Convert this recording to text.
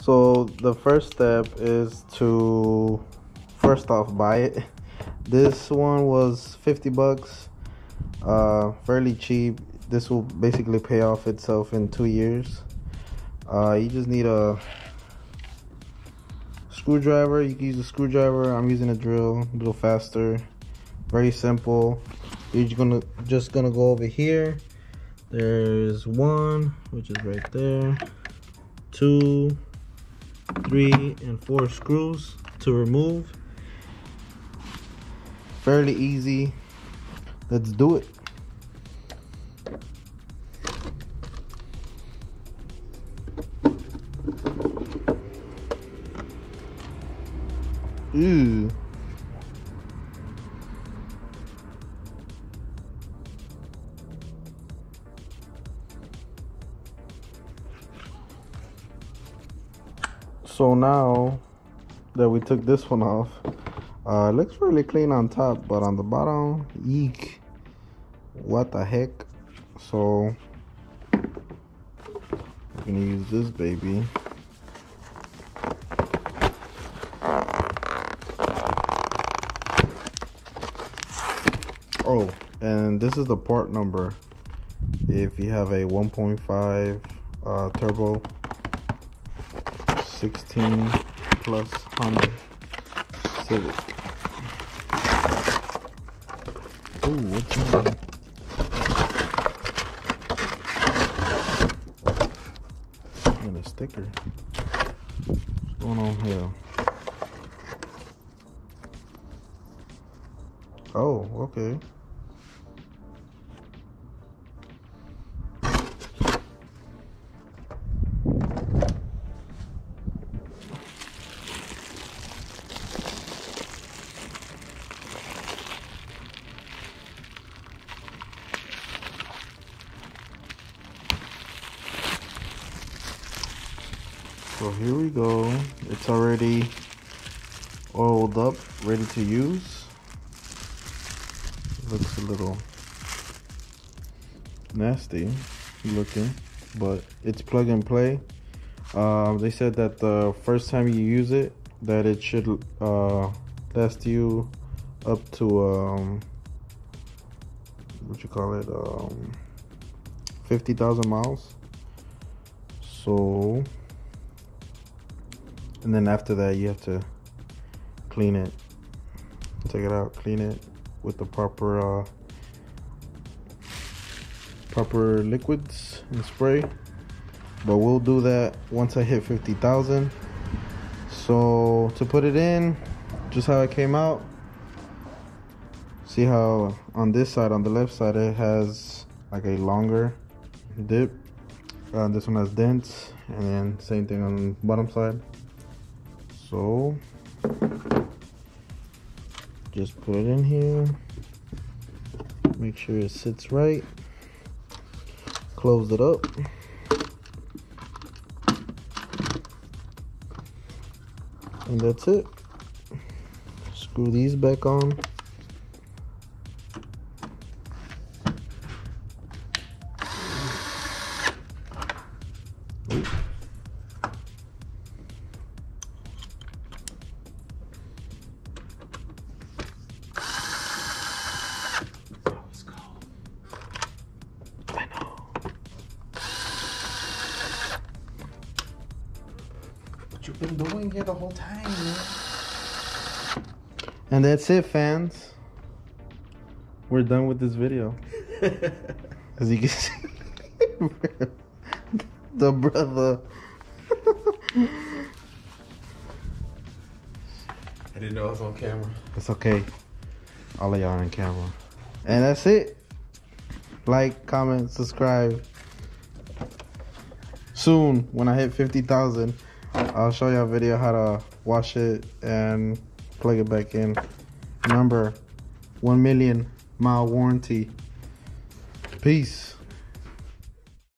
So the first step is to first off buy it. This one was 50 bucks, fairly cheap. This will basically pay off itself in 2 years. You just need a screwdriver. You can use a screwdriver. I'm using a drill, a little faster. Very simple. You're just gonna go over here. There's 1, which is right there, 2, 3, and 4 screws to remove. Fairly easy. Let's do it. Ooh. So now that we took this one off, it looks really clean on top, but on the bottom, eek, what the heck. So we're gonna use this baby. Oh, and this is the part number if you have a 1.5 turbo 16 plus Honda Civic. Oh, what's that? And a sticker. What's going on here? Oh, okay. So here we go. It's already oiled up, ready to use. Looks a little nasty looking, but it's plug and play. They said that the first time you use it, that it should last you up to what you call it, 50,000 miles. So, and then after that you have to clean it, take it out, clean it with the proper liquids and spray. But we'll do that once I hit 50,000. So to put it in, just how it came out, see how on this side, on the left side, it has like a longer dip. This one has dents, and then same thing on the bottom side. So just put it in here, make sure it sits right, close it up, and that's it. Screw these back on. You've been doing here the whole time, man. And that's it, fans. We're done with this video. As you can see, the brother. I didn't know I was on camera. It's okay. All of y'all on camera. And that's it. Like, comment, subscribe. Soon, when I hit 50,000, I'll show you a video how to wash it and plug it back in. Remember, 1 million mile warranty. Peace.